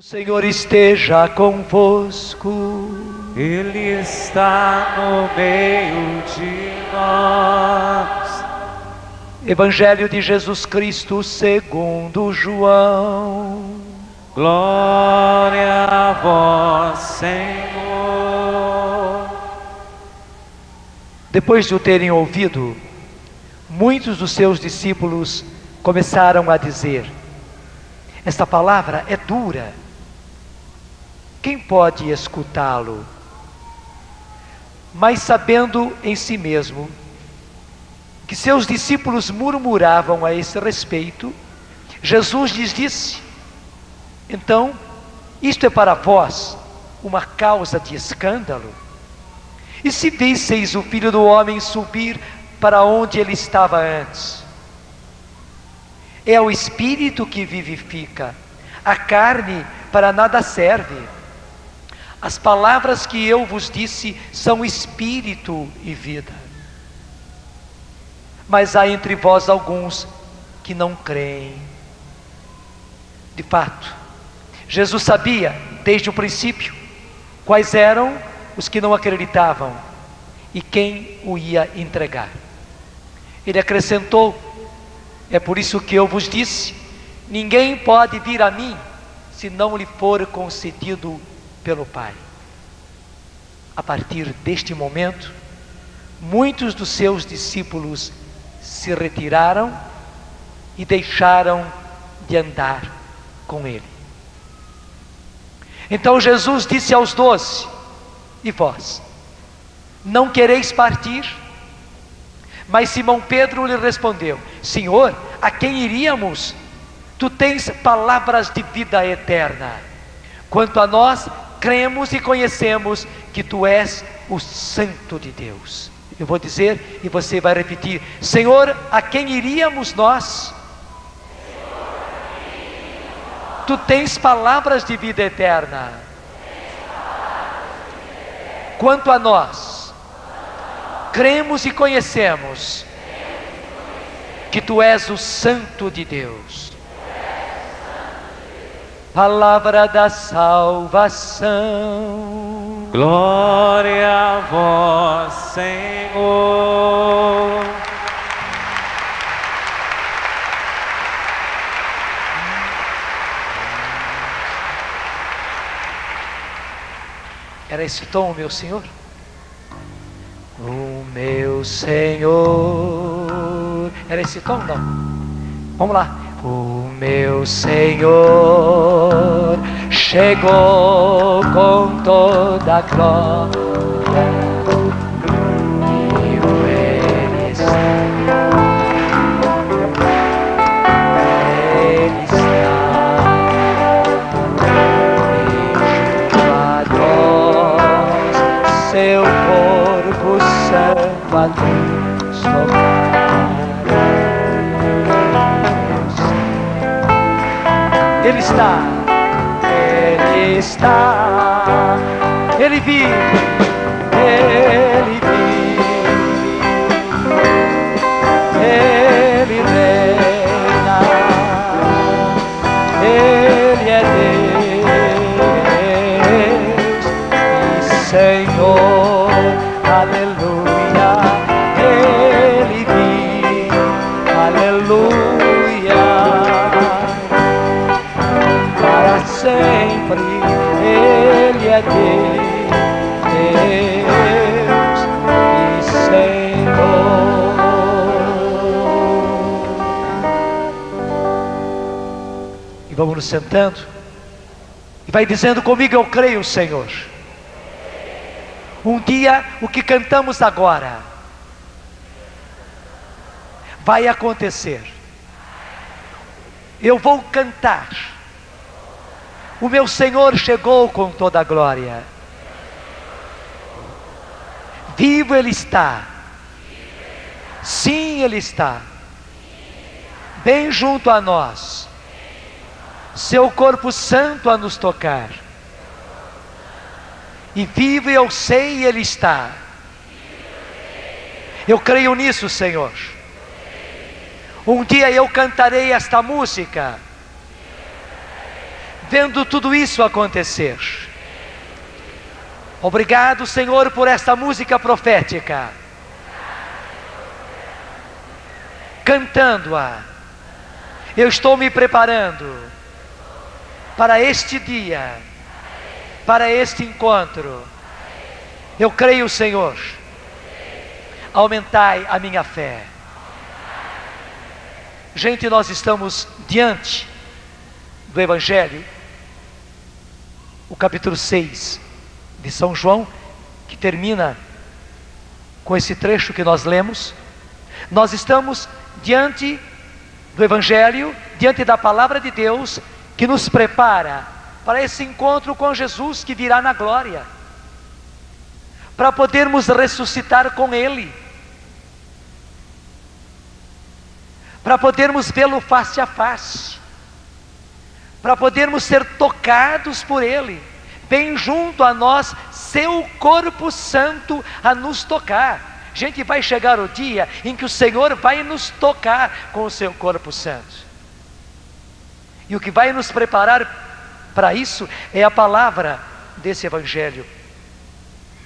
Senhor esteja convosco. Ele está no meio de nós. Evangelho de Jesus Cristo segundo João. Glória a vós, Senhor. Depois de o terem ouvido, muitos dos seus discípulos começaram a dizer: esta palavra é dura. Quem pode escutá-lo? Mas sabendo em si mesmo que seus discípulos murmuravam a esse respeito, Jesus lhes disse: então, isto é para vós uma causa de escândalo? E se visseis o Filho do Homem subir para onde ele estava antes? É o Espírito que vivifica, a carne para nada serve. As palavras que eu vos disse são Espírito e vida. Mas há entre vós alguns que não creem. De fato, Jesus sabia, desde o princípio, quais eram os que não acreditavam e quem o ia entregar. Ele acrescentou: é por isso que eu vos disse, ninguém pode vir a mim, se não lhe for concedido pelo Pai. A partir deste momento, muitos dos seus discípulos se retiraram e deixaram de andar com ele. Então Jesus disse aos 12: e vós, não quereis partir? Mas Simão Pedro lhe respondeu: Senhor, a quem iríamos? Tu tens palavras de vida eterna. Quanto a nós, cremos e conhecemos que tu és o Santo de Deus. Eu vou dizer e você vai repetir: Senhor, a quem iríamos nós? Tu tens palavras de vida eterna. Quanto a nós, cremos e conhecemos que tu és o Santo de Deus. Palavra da salvação. Glória a vós, Senhor. Era esse tom, meu Senhor? O meu Senhor. Era esse tom? Não. Vamos lá. O meu Senhor chegou com toda a glória. E Ele está. Ele está. E junto a nós, seu corpo santo a nos tocar. Ele está, Ele está, Ele vive, Ele vive, Ele reina, Ele é Deus e Senhor, aleluia, Ele vive, aleluia. Sempre Ele é Deus e Senhor. E vamos nos sentando e vai dizendo comigo: eu creio, Senhor. Um dia o que cantamos agora vai acontecer. Eu vou cantar. O meu Senhor chegou com toda a glória. Vivo Ele está. Sim, Ele está. Bem junto a nós. Seu corpo santo a nos tocar. E vivo eu sei Ele está. Eu creio nisso, Senhor. Um dia eu cantarei esta música. vendo tudo isso acontecer. Obrigado, Senhor, por esta música profética, cantando-a. Eu estou me preparando para este dia, para este encontro. Eu creio, Senhor, aumentai a minha fé. Gente, nós estamos diante do Evangelho, o capítulo 6 de São João, que termina com esse trecho que nós lemos. Nós estamos diante do Evangelho, diante da palavra de Deus, que nos prepara para esse encontro com Jesus que virá na glória, para podermos ressuscitar com Ele, para podermos vê-lo face a face, para podermos ser tocados por Ele, bem junto a nós, seu corpo santo a nos tocar. Gente, vai chegar o dia em que o Senhor vai nos tocar com o seu corpo santo. E o que vai nos preparar para isso é a palavra desse Evangelho.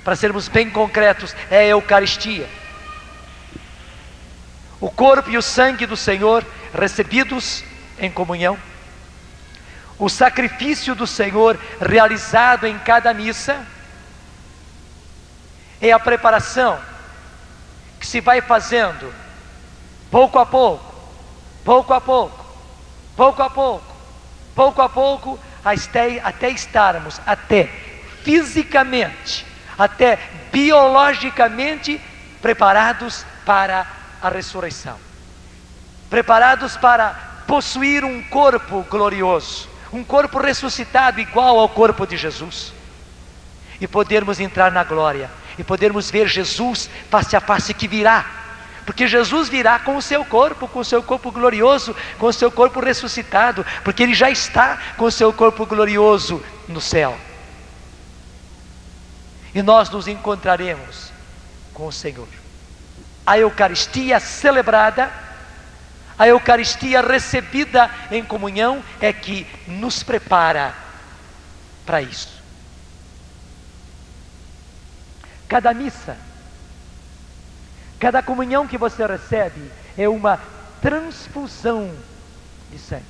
Para sermos bem concretos, é a Eucaristia. O corpo e o sangue do Senhor recebidos em comunhão. O sacrifício do Senhor realizado em cada missa. É a preparação que se vai fazendo pouco a pouco, pouco a pouco, pouco a pouco, pouco a pouco, até estarmos, até fisicamente, até biologicamente preparados para a ressurreição, preparados para possuir um corpo glorioso, um corpo ressuscitado igual ao corpo de Jesus, e podermos entrar na glória, e podermos ver Jesus face a face que virá, porque Jesus virá com o seu corpo glorioso, com o seu corpo ressuscitado, porque Ele já está com o seu corpo glorioso no céu, e nós nos encontraremos com o Senhor. A Eucaristia celebrada, a Eucaristia recebida em comunhão é que nos prepara para isso. Cada missa, cada comunhão que você recebe é uma transfusão de sangue.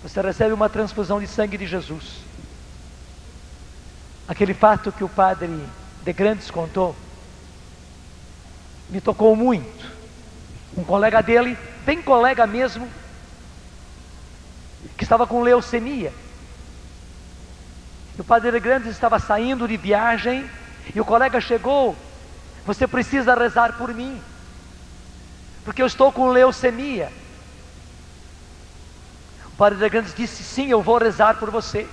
Você recebe uma transfusão de sangue de Jesus. Aquele fato que o padre de Grandes contou me tocou muito. Um colega dele, bem colega mesmo, que estava com leucemia. E o padre de Grandes estava saindo de viagem, e o colega chegou: você precisa rezar por mim, porque eu estou com leucemia. O padre de Grandes disse: sim, eu vou rezar por você.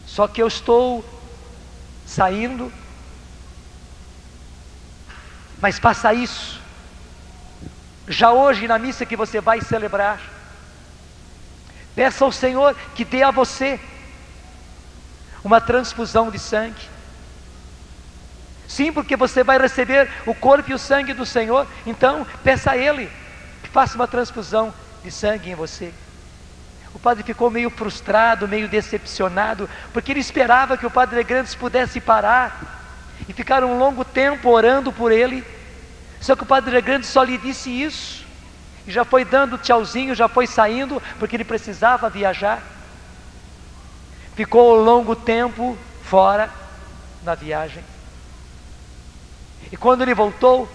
Só que eu estou saindo, mas faça isso, já hoje na missa que você vai celebrar, peça ao Senhor que dê a você uma transfusão de sangue. Sim, porque você vai receber o corpo e o sangue do Senhor, então peça a Ele que faça uma transfusão de sangue em você. O padre ficou meio frustrado, meio decepcionado, porque ele esperava que o padre de Grandes pudesse parar e ficar um longo tempo orando por ele. Só que o padre de Grandes só lhe disse isso, e já foi dando tchauzinho, já foi saindo, porque ele precisava viajar. Ficou um longo tempo fora na viagem, e quando ele voltou,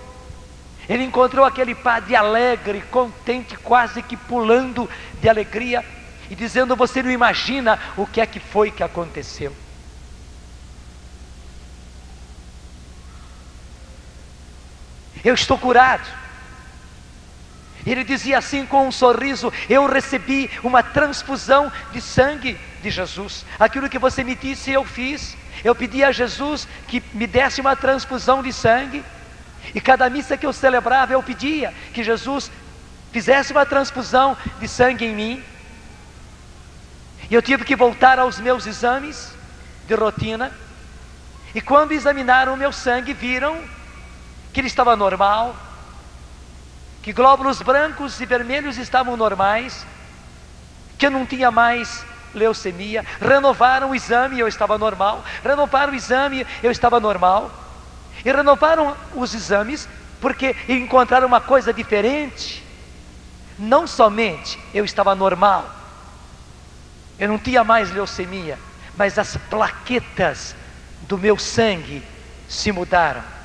ele encontrou aquele padre alegre, contente, quase que pulando de alegria, e dizendo: você não imagina o que é que foi que aconteceu. Eu estou curado. Ele dizia assim com um sorriso: eu recebi uma transfusão de sangue de Jesus. Aquilo que você me disse eu fiz. Eu pedi a Jesus que me desse uma transfusão de sangue, e cada missa que eu celebrava eu pedia que Jesus fizesse uma transfusão de sangue em mim. E eu tive que voltar aos meus exames de rotina, e quando examinaram o meu sangue, viram que ele estava normal, que glóbulos brancos e vermelhos estavam normais, que eu não tinha mais leucemia. Renovaram o exame, eu estava normal. Renovaram o exame, eu estava normal. E renovaram os exames porque encontraram uma coisa diferente. Não somente eu estava normal, eu não tinha mais leucemia, mas as plaquetas do meu sangue se mudaram.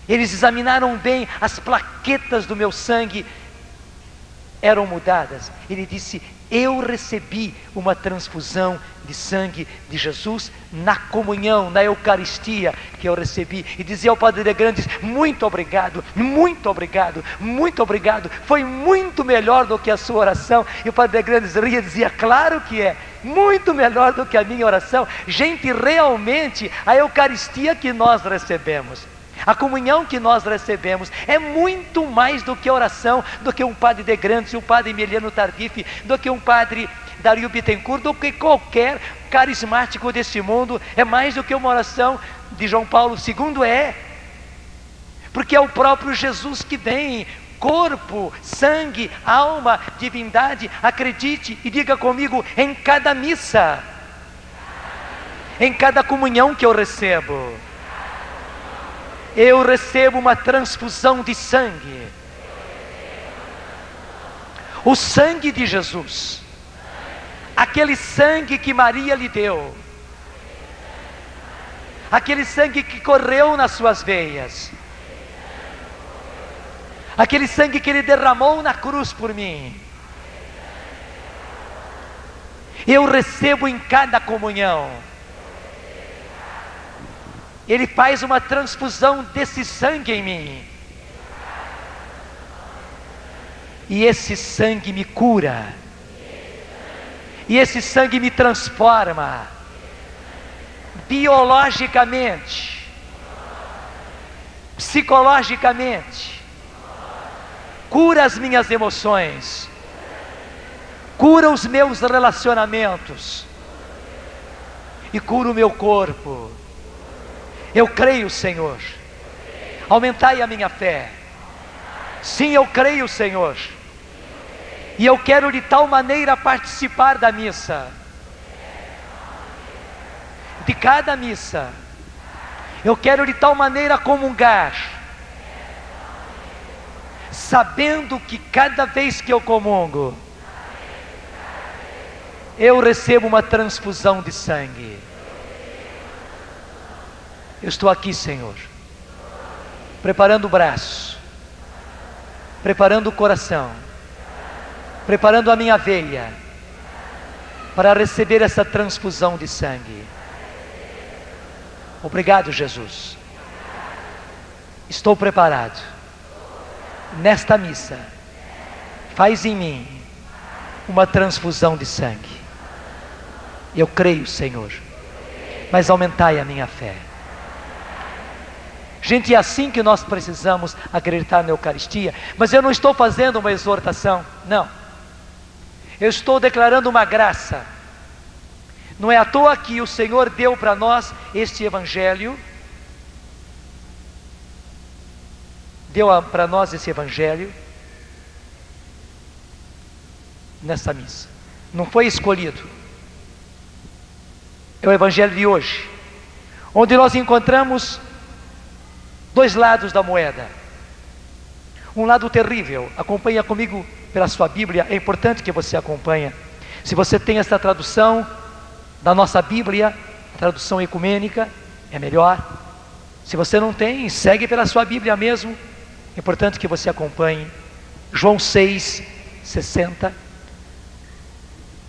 Eles examinaram bem, as plaquetas do meu sangue eram mudadas. Ele disse: eu recebi uma transfusão de sangue de Jesus na comunhão, na Eucaristia que eu recebi. E dizia ao Padre de Grandes: muito obrigado, muito obrigado, muito obrigado. Foi muito melhor do que a sua oração. E o Padre de Grandes ria e dizia: claro que é, muito melhor do que a minha oração. Gente, realmente a Eucaristia que nós recebemos, a comunhão que nós recebemos é muito mais do que oração, do que um Padre de Grandes, um Padre Emiliano Tardif, do que um Padre Dario Bittencourt, do que qualquer carismático deste mundo. É mais do que uma oração de João Paulo II, porque é o próprio Jesus que vem, corpo, sangue, alma, divindade. Acredite e diga comigo: em cada missa, em cada comunhão que eu recebo uma transfusão de sangue. O sangue de Jesus, aquele sangue que Maria lhe deu, aquele sangue que correu nas suas veias, aquele sangue que Ele derramou na cruz por mim, eu recebo em cada comunhão. Ele faz uma transfusão desse sangue em mim, e esse sangue me cura, e esse sangue me transforma biologicamente, psicologicamente, cura as minhas emoções, cura os meus relacionamentos e cura o meu corpo. Eu creio, Senhor. Aumentai a minha fé. Sim, eu creio, Senhor. E eu quero de tal maneira participar da missa, de cada missa. Eu quero de tal maneira comungar, sabendo que cada vez que eu comungo, eu recebo uma transfusão de sangue. Eu estou aqui, Senhor, preparando o braço, preparando o coração, preparando a minha veia, para receber essa transfusão de sangue. Obrigado, Jesus. Estou preparado. Nesta missa, faz em mim uma transfusão de sangue. Eu creio, Senhor, mas aumentai a minha fé. Gente, é assim que nós precisamos acreditar na Eucaristia. Mas eu não estou fazendo uma exortação, não. Eu estou declarando uma graça. Não é à toa que o Senhor deu para nós este Evangelho. Deu para nós esse Evangelho nessa missa. Não foi escolhido. É o Evangelho de hoje, onde nós encontramos dois lados da moeda. Um lado terrível. Acompanha comigo pela sua Bíblia. É importante que você acompanhe. Se você tem essa tradução da nossa Bíblia, tradução ecumênica, é melhor. Se você não tem, segue pela sua Bíblia mesmo. É importante que você acompanhe. João 6:60.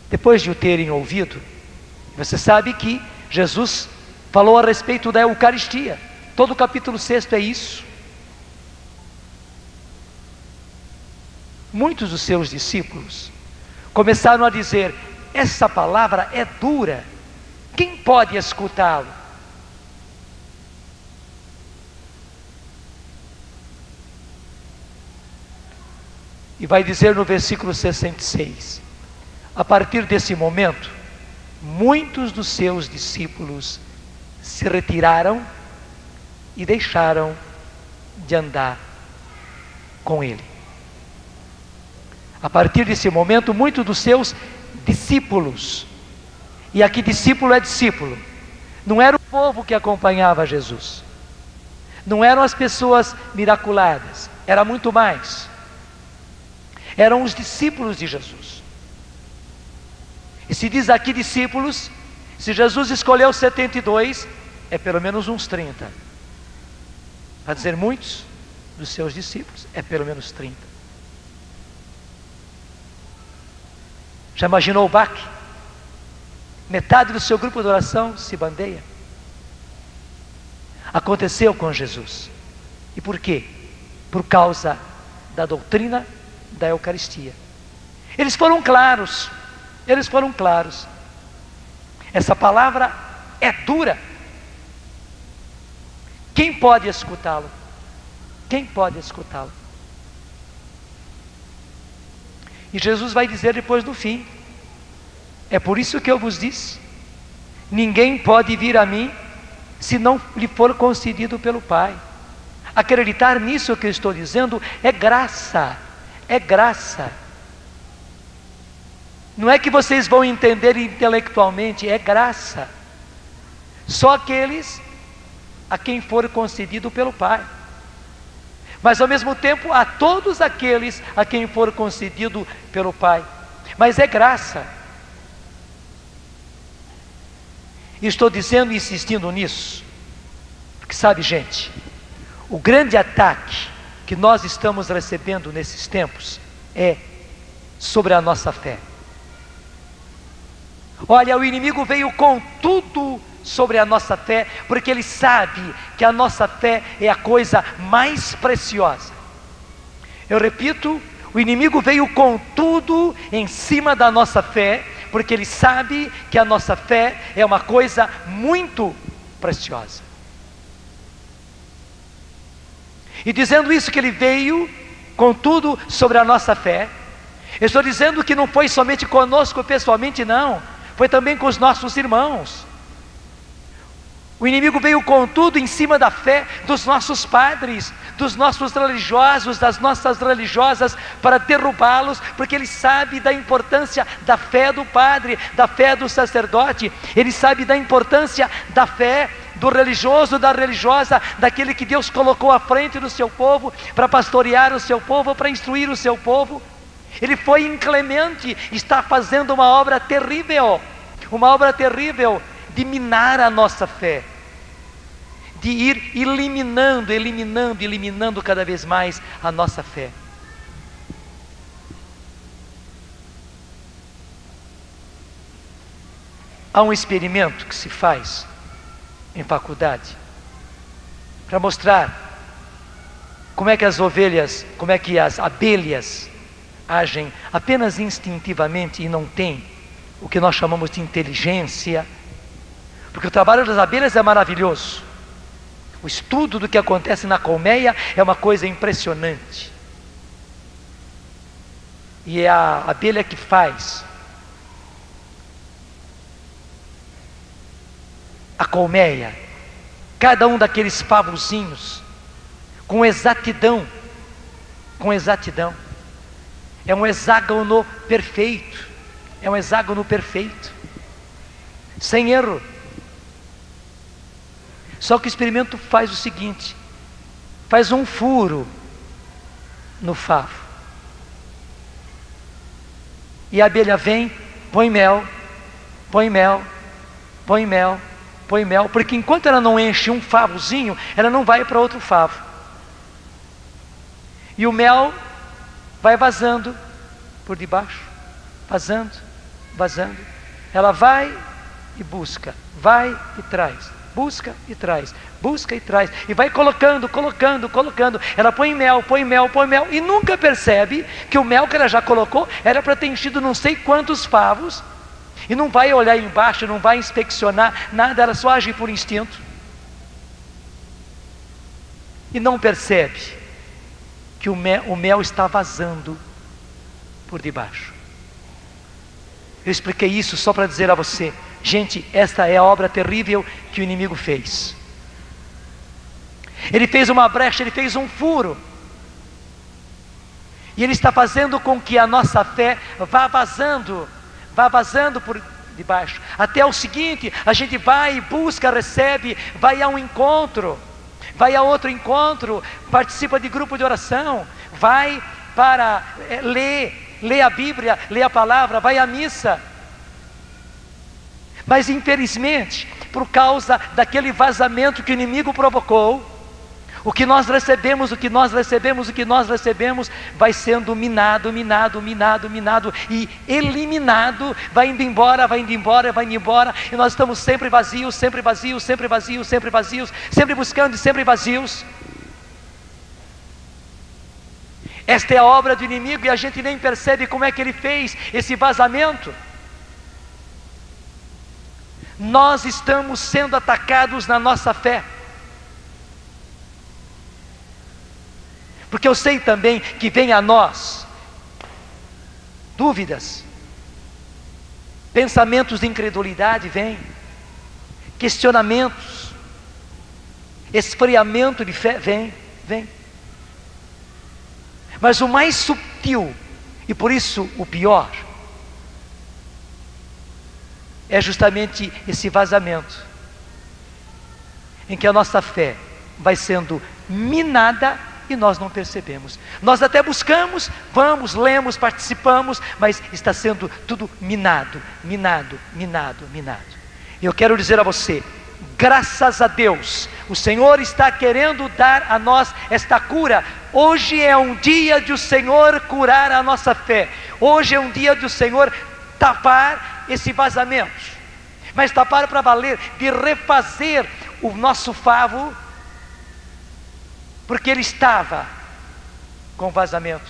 Depois de o terem ouvido, você sabe que Jesus falou a respeito da Eucaristia. Todo o capítulo 6 é isso. Muitos dos seus discípulos começaram a dizer: essa palavra é dura, quem pode escutá-lo? E vai dizer no versículo 66, a partir desse momento, muitos dos seus discípulos se retiraram e deixaram de andar com ele. A partir desse momento, muitos dos seus discípulos, e aqui discípulo é discípulo, não era o povo que acompanhava Jesus, não eram as pessoas miraculadas, era muito mais, eram os discípulos de Jesus. E se diz aqui discípulos, se Jesus escolheu 72, é pelo menos uns 30, para dizer muitos dos seus discípulos, é pelo menos 30. Já imaginou o baque? Metade do seu grupo de oração se bandeia. Aconteceu com Jesus. E por quê? Por causa da doutrina da Eucaristia. Eles foram claros. Eles foram claros. Essa palavra é dura. Quem pode escutá-lo? Quem pode escutá-lo? E Jesus vai dizer depois no fim: é por isso que eu vos disse, ninguém pode vir a mim se não lhe for concedido pelo Pai. Acreditar nisso que eu estou dizendo é graça, é graça. Não é que vocês vão entender intelectualmente, é graça. Só aqueles a quem for concedido pelo Pai. Mas ao mesmo tempo a todos aqueles a quem for concedido pelo Pai. Mas é graça. E estou dizendo e insistindo nisso, porque sabe, gente, o grande ataque que nós estamos recebendo nesses tempos é sobre a nossa fé. Olha, o inimigo veio com tudo sobre a nossa fé, porque ele sabe que a nossa fé é a coisa mais preciosa. Eu repito, o inimigo veio com tudo em cima da nossa fé, porque ele sabe que a nossa fé é uma coisa muito preciosa. E dizendo isso que ele veio com tudo sobre a nossa fé, eu estou dizendo que não foi somente conosco pessoalmente, não, foi também com os nossos irmãos. O inimigo veio com tudo em cima da fé dos nossos padres, dos nossos religiosos, das nossas religiosas, para derrubá-los, porque ele sabe da importância da fé do padre, da fé do sacerdote, ele sabe da importância da fé do religioso, da religiosa, daquele que Deus colocou à frente do seu povo, para pastorear o seu povo, para instruir o seu povo. Ele foi inclemente, está fazendo uma obra terrível de minar a nossa fé, de ir eliminando cada vez mais a nossa fé. Há um experimento que se faz em faculdade para mostrar como é que as ovelhas, como é que as abelhas agem apenas instintivamente e não tem o que nós chamamos de inteligência, porque o trabalho das abelhas é maravilhoso. O estudo do que acontece na colmeia é uma coisa impressionante. E é a abelha que faz a colmeia, cada um daqueles favozinhos, com exatidão. É um hexágono perfeito. Sem erro. Só que o experimento faz o seguinte: faz um furo no favo, e a abelha vem, põe mel, porque enquanto ela não enche um favozinho, ela não vai para outro favo, e o mel vai vazando por debaixo, vazando, ela vai e busca, vai e traz, busca e traz, e vai colocando, ela põe mel, e nunca percebe que o mel que ela já colocou era para ter enchido não sei quantos favos, e não vai olhar embaixo, não vai inspeccionar nada, ela só age por instinto, e não percebe que o mel está vazando por debaixo. Eu expliquei isso só para dizer a você, gente, esta é a obra terrível que o inimigo fez. Ele fez uma brecha, ele fez um furo. E Ele está fazendo com que a nossa fé vá vazando por debaixo. Até o seguinte, a gente vai, busca, recebe, vai a um encontro, vai a outro encontro, participa de grupo de oração, vai para lê a Bíblia, lê a palavra, vai à missa. Mas infelizmente, por causa daquele vazamento que o inimigo provocou, o que nós recebemos vai sendo minado e eliminado, vai indo embora, e nós estamos sempre vazios, sempre buscando e sempre vazios. Esta é a obra do inimigo e a gente nem percebe como é que ele fez esse vazamento. Nós estamos sendo atacados na nossa fé. Porque eu sei também que vem a nós dúvidas, pensamentos de incredulidade, questionamentos, esfriamento de fé, vem. Mas o mais sutil, e por isso o pior, é justamente esse vazamento, em que a nossa fé vai sendo minada e nós não percebemos. Nós até buscamos, vamos, lemos, participamos, mas está sendo tudo minado. E eu quero dizer a você, graças a Deus, o Senhor está querendo dar a nós esta cura. Hoje é um dia de o Senhor curar a nossa fé. Hoje é um dia de o Senhor tapar esse vazamento, mas tapar para valer, de refazer o nosso favo, porque ele estava com vazamento,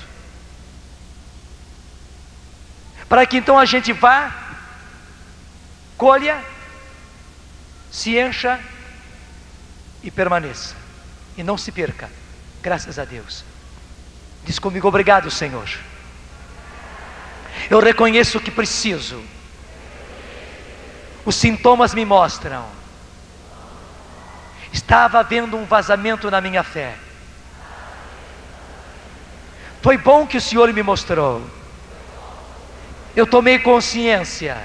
para que então a gente vá, colha, se encha e permaneça, e não se perca. Graças a Deus. Diz comigo: obrigado, Senhor. Eu reconheço que preciso. Os sintomas me mostram. Estava havendo um vazamento na minha fé. Foi bom que o Senhor me mostrou. Eu tomei consciência.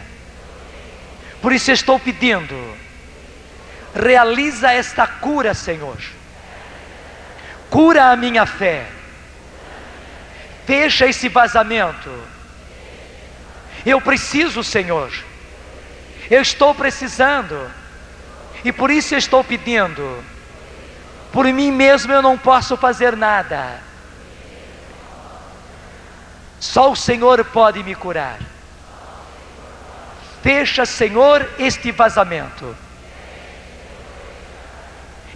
Por isso estou pedindo: realiza esta cura, Senhor. Cura a minha fé. Fecha esse vazamento. Eu preciso, Senhor. Eu estou precisando. E por isso eu estou pedindo. Por mim mesmo eu não posso fazer nada. Só o Senhor pode me curar. Fecha, Senhor, este vazamento.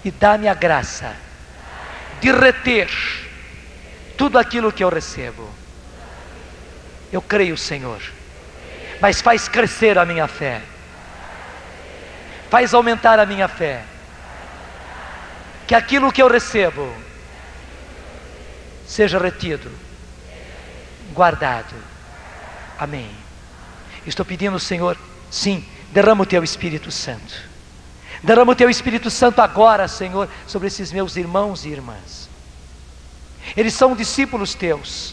E dá-me a graça de reter tudo aquilo que eu recebo. Eu creio, Senhor, mas faz crescer a minha fé, faz aumentar a minha fé, que aquilo que eu recebo seja retido, guardado. Amém. Estou pedindo, Senhor, sim, derrama o Teu Espírito Santo. Derrama o Teu Espírito Santo agora, Senhor, sobre esses meus irmãos e irmãs. Eles são discípulos Teus.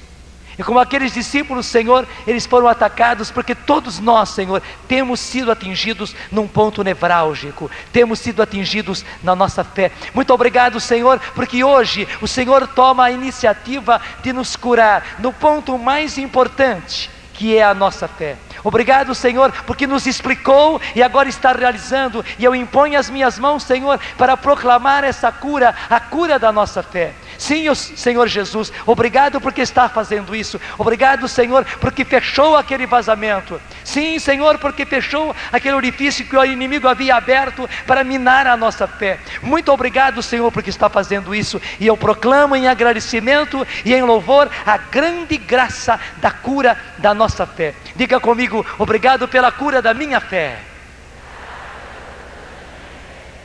E como aqueles discípulos, Senhor, eles foram atacados porque todos nós, Senhor, temos sido atingidos num ponto nevrálgico. Temos sido atingidos na nossa fé. Muito obrigado, Senhor, porque hoje o Senhor toma a iniciativa de nos curar no ponto mais importante, que é a nossa fé. Obrigado, Senhor, porque nos explicou e agora está realizando. E eu imponho as minhas mãos, Senhor, para proclamar essa cura, a cura da nossa fé. Sim, Senhor Jesus, obrigado porque está fazendo isso. Obrigado, Senhor, porque fechou aquele vazamento. Sim, Senhor, porque fechou aquele orifício que o inimigo havia aberto para minar a nossa fé. Muito obrigado, Senhor, porque está fazendo isso. E eu proclamo em agradecimento e em louvor a grande graça da cura da nossa fé. Diga comigo: obrigado pela cura da minha fé.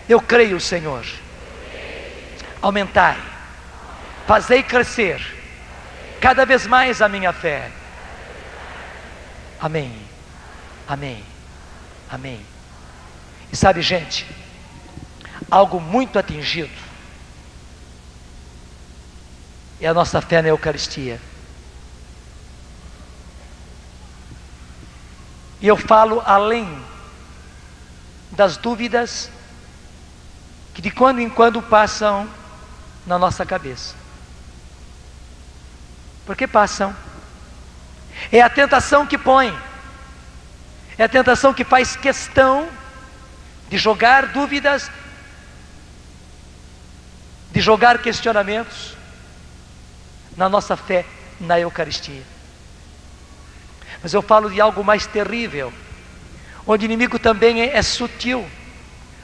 Eu creio, Senhor. Aumentai, fazei crescer cada vez mais a minha fé. Amém, amém, amém. E sabe, gente, algo muito atingido é a nossa fé na Eucaristia. E eu falo além das dúvidas que de quando em quando passam na nossa cabeça. Porque passam. É a tentação que põe. É a tentação que faz questão de jogar dúvidas, de jogar questionamentos na nossa fé na Eucaristia. Mas eu falo de algo mais terrível, onde o inimigo também é sutil.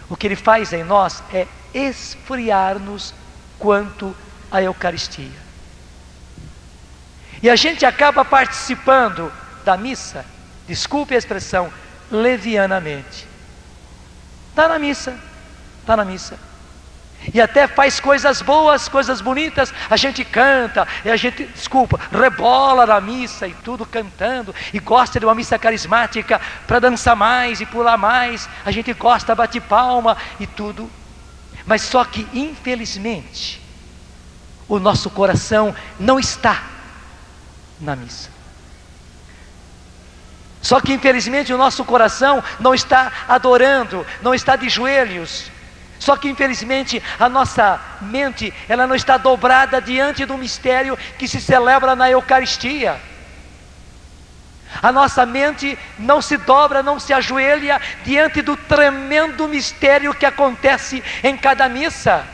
O que ele faz em nós é esfriar-nos quanto à Eucaristia. E a gente acaba participando da missa, desculpe a expressão, levianamente. Está na missa, está na missa. E até faz coisas boas, coisas bonitas, a gente canta, e a gente, rebola na missa e tudo cantando, e gosta de uma missa carismática para dançar mais e pular mais, a gente gosta, bate palma e tudo, mas só que infelizmente, o nosso coração não está na missa. Só que infelizmente o nosso coração não está adorando, não está de joelhos. Só que infelizmente a nossa mente, ela não está dobrada diante do mistério que se celebra na Eucaristia. A nossa mente não se dobra, não se ajoelha diante do tremendo mistério que acontece em cada missa.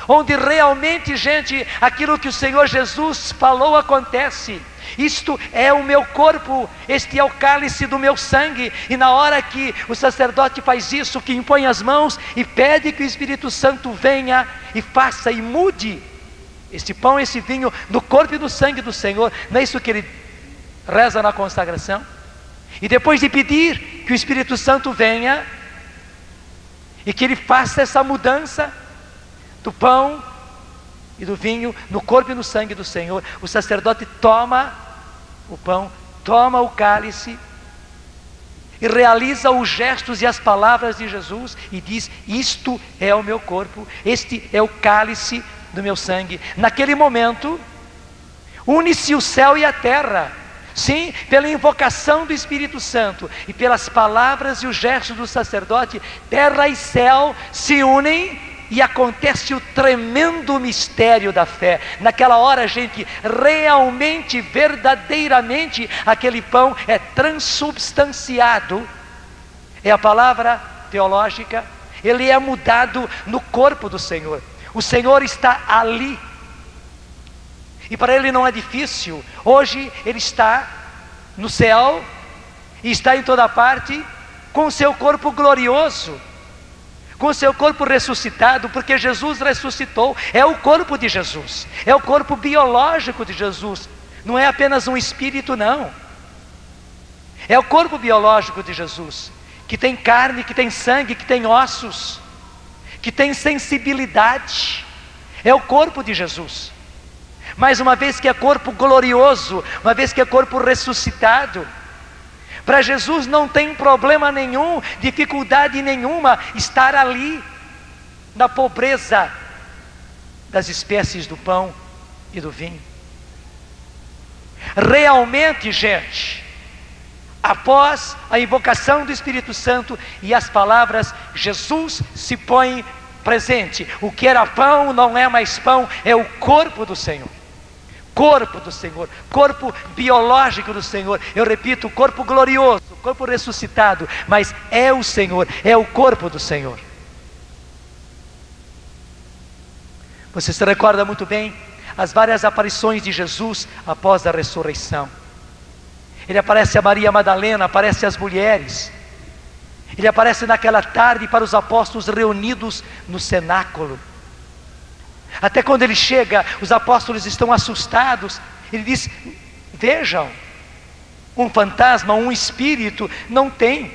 Onde realmente, gente, aquilo que o Senhor Jesus falou acontece. Isto é o meu corpo, este é o cálice do meu sangue. E na hora que o sacerdote faz isso, que impõe as mãos e pede que o Espírito Santo venha e faça e mude este pão, esse vinho, no corpo e no sangue do Senhor. Não é isso que ele reza na consagração? E depois de pedir que o Espírito Santo venha e que ele faça essa mudança do pão e do vinho no corpo e no sangue do Senhor, o sacerdote toma o pão, toma o cálice e realiza os gestos e as palavras de Jesus e diz: isto é o meu corpo, este é o cálice do meu sangue. Naquele momento une-se o céu e a terra, sim, pela invocação do Espírito Santo e pelas palavras e os gestos do sacerdote, terra e céu se unem e acontece o tremendo mistério da fé. Naquela hora, gente, realmente, verdadeiramente, aquele pão é transubstanciado, é a palavra teológica, ele é mudado no corpo do Senhor. O Senhor está ali, e para ele não é difícil. Hoje ele está no céu, e está em toda parte, com o seu corpo glorioso, com o seu corpo ressuscitado, porque Jesus ressuscitou. É o corpo de Jesus, é o corpo biológico de Jesus, não é apenas um espírito, não. É o corpo biológico de Jesus, que tem carne, que tem sangue, que tem ossos, que tem sensibilidade. É o corpo de Jesus. Mas uma vez que é corpo glorioso, uma vez que é corpo ressuscitado, para Jesus não tem problema nenhum, dificuldade nenhuma estar ali, na pobreza das espécies do pão e do vinho. Realmente, gente, após a invocação do Espírito Santo e as palavras, Jesus se põe presente. O que era pão não é mais pão, é o corpo do Senhor. Corpo do Senhor, corpo biológico do Senhor. Eu repito, corpo glorioso, corpo ressuscitado, mas é o Senhor, é o corpo do Senhor. Você se recorda muito bem as várias aparições de Jesus após a ressurreição. Ele aparece a Maria Madalena, aparece às mulheres. Ele aparece naquela tarde para os apóstolos reunidos no cenáculo. Até quando ele chega, os apóstolos estão assustados. Ele diz: vejam, um fantasma, um espírito não tem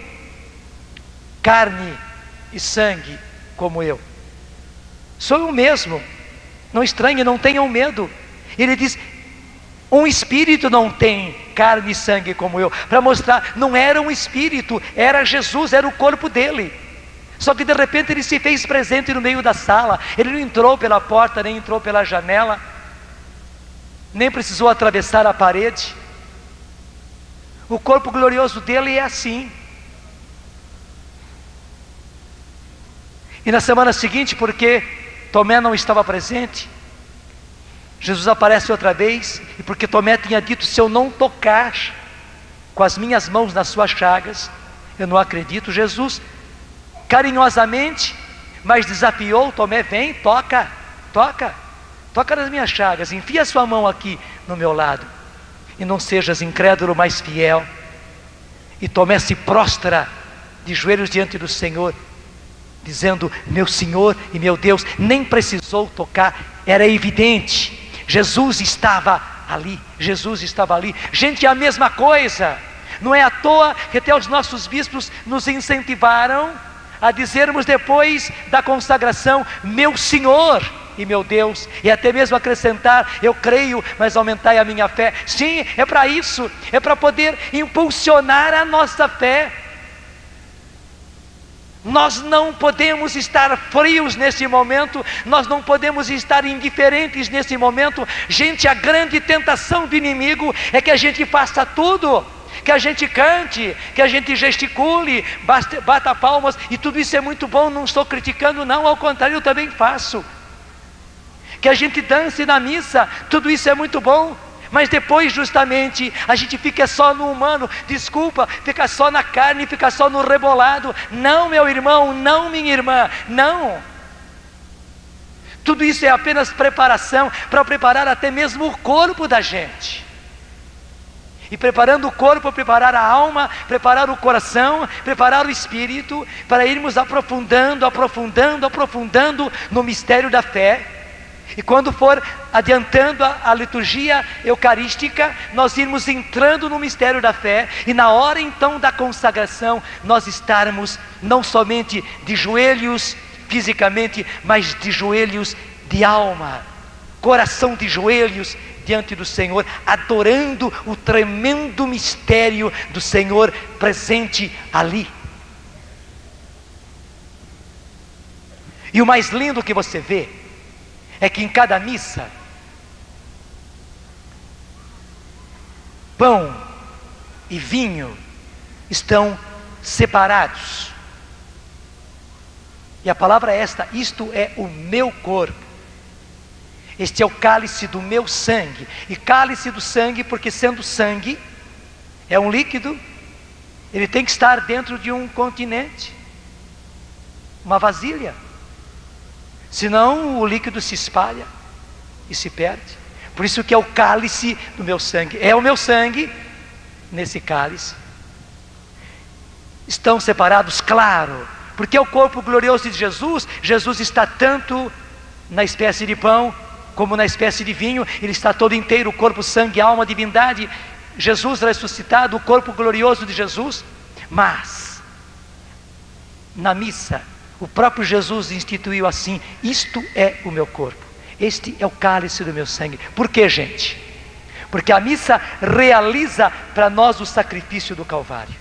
carne e sangue como eu. Sou eu mesmo. Não estranhe, não tenham medo. Ele diz: um espírito não tem carne e sangue como eu. Para mostrar, não era um espírito, era Jesus, era o corpo dele. Só que de repente ele se fez presente no meio da sala. Ele não entrou pela porta, nem entrou pela janela, nem precisou atravessar a parede. O corpo glorioso dele é assim. E na semana seguinte, porque Tomé não estava presente, Jesus aparece outra vez, e porque Tomé tinha dito: se eu não tocar com as minhas mãos nas suas chagas, eu não acredito. Jesus carinhosamente, mas desafiou Tomé: vem, toca nas minhas chagas, enfia a sua mão aqui no meu lado, e não sejas incrédulo, mas fiel. E Tomé se prostra de joelhos diante do Senhor, dizendo: meu Senhor e meu Deus. Nem precisou tocar, era evidente, Jesus estava ali, Jesus estava ali. Gente, é a mesma coisa. Não é à toa que até os nossos bispos nos incentivaram a dizermos depois da consagração: meu Senhor e meu Deus, e até mesmo acrescentar: eu creio, mas aumentai a minha fé. Sim, é para isso, é para poder impulsionar a nossa fé. Nós não podemos estar frios nesse momento, nós não podemos estar indiferentes nesse momento. Gente, a grande tentação do inimigo é que a gente faça tudo, que a gente cante, que a gente gesticule, bata palmas, e tudo isso é muito bom, não estou criticando não, ao contrário, eu também faço. Que a gente dance na missa, tudo isso é muito bom, mas depois justamente a gente fica só no humano, desculpa, fica só na carne, fica só no rebolado. Não, meu irmão, não, minha irmã, não. Tudo isso é apenas preparação, para preparar até mesmo o corpo da gente. E preparando o corpo, preparar a alma, preparar o coração, preparar o espírito, para irmos aprofundando no mistério da fé. E quando for adiantando a liturgia eucarística, nós irmos entrando no mistério da fé, e na hora então da consagração, nós estarmos não somente de joelhos fisicamente, mas de joelhos de alma, coração de joelhos diante do Senhor, adorando o tremendo mistério do Senhor presente ali. E o mais lindo que você vê é que em cada missa, pão e vinho estão separados. E a palavra é esta: isto é o meu corpo. Este é o cálice do meu sangue. E cálice do sangue, porque sendo sangue, é um líquido, ele tem que estar dentro de um continente, uma vasilha. Senão o líquido se espalha e se perde. Por isso que é o cálice do meu sangue. É o meu sangue nesse cálice. Estão separados, claro, porque é o corpo glorioso de Jesus. Jesus está tanto na espécie de pão como na espécie de vinho. Ele está todo inteiro, corpo, sangue, alma, divindade. Jesus ressuscitado, o corpo glorioso de Jesus. Mas na missa, o próprio Jesus instituiu assim: isto é o meu corpo, este é o cálice do meu sangue. Por quê, gente? Porque a missa realiza para nós o sacrifício do Calvário.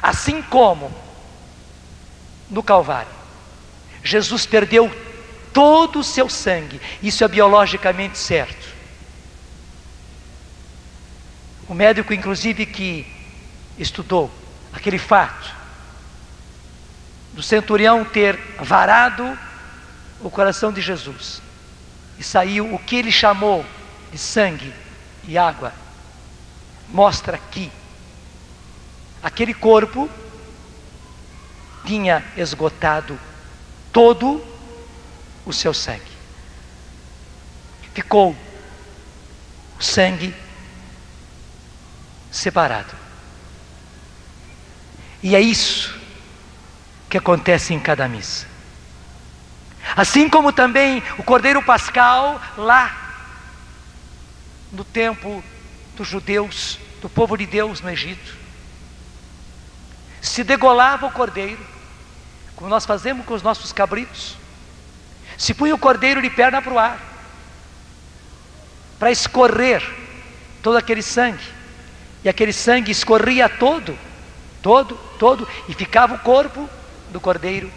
Assim como no Calvário Jesus perdeu todo o seu sangue, isso é biologicamente certo. O médico, inclusive, que estudou aquele fato do centurião ter varado o coração de Jesus, e saiu o que ele chamou de sangue e água, mostra que aquele corpo tinha esgotado todo o seu sangue. Ficou o sangue separado. E é isso que acontece em cada missa. Assim como também o Cordeiro Pascal, lá no templo dos judeus, do povo de Deus no Egito, se degolava o cordeiro, como nós fazemos com os nossos cabritos. Se punha o cordeiro de perna para o ar, para escorrer todo aquele sangue, e aquele sangue escorria todo, e ficava o corpo do cordeiro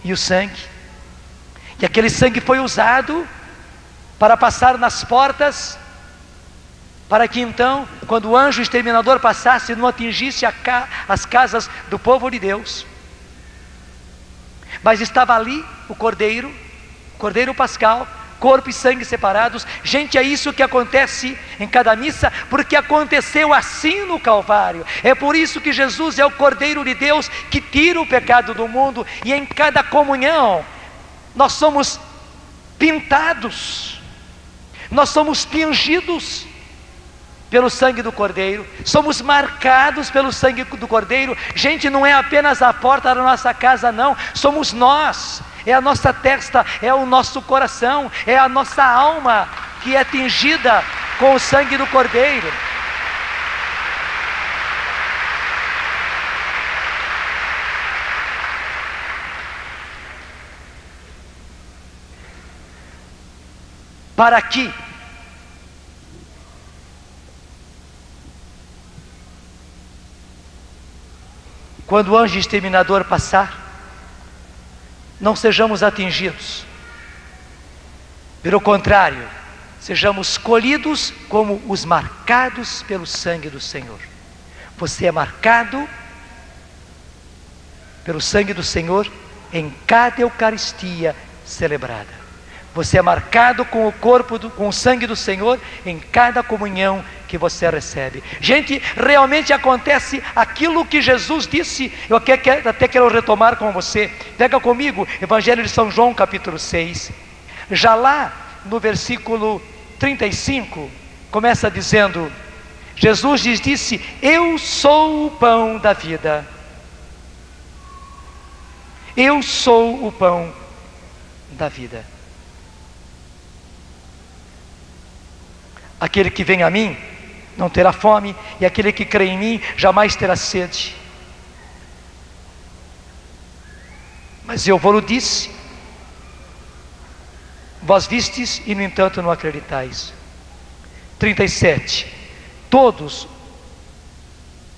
e o sangue. E aquele sangue foi usado para passar nas portas para que então, quando o anjo exterminador passasse, não atingisse as casas do povo de Deus. Mas estava ali o Cordeiro Pascal, corpo e sangue separados. Gente, é isso que acontece em cada missa, porque aconteceu assim no Calvário. É por isso que Jesus é o Cordeiro de Deus que tira o pecado do mundo. E em cada comunhão nós somos pintados, nós somos tingidos pelo sangue do Cordeiro, somos marcados pelo sangue do Cordeiro. Gente, não é apenas a porta da nossa casa, não, somos nós, é a nossa testa, é o nosso coração, é a nossa alma que é tingida com o sangue do Cordeiro. Para que quando o anjo exterminador passar, não sejamos atingidos. Pelo contrário, sejamos escolhidos como os marcados pelo sangue do Senhor. Você é marcado pelo sangue do Senhor em cada Eucaristia celebrada. Você é marcado com com o sangue do Senhor em cada comunhão que você recebe. Gente, realmente acontece aquilo que Jesus disse. Eu até quero retomar com você. Pega comigo, Evangelho de São João, capítulo 6. Já lá no versículo 35, começa dizendo, Jesus lhes disse: eu sou o pão da vida. Eu sou o pão da vida. Aquele que vem a mim não terá fome, e aquele que crê em mim jamais terá sede. Mas eu vos disse, vós vistes e no entanto não acreditais. 37. Todos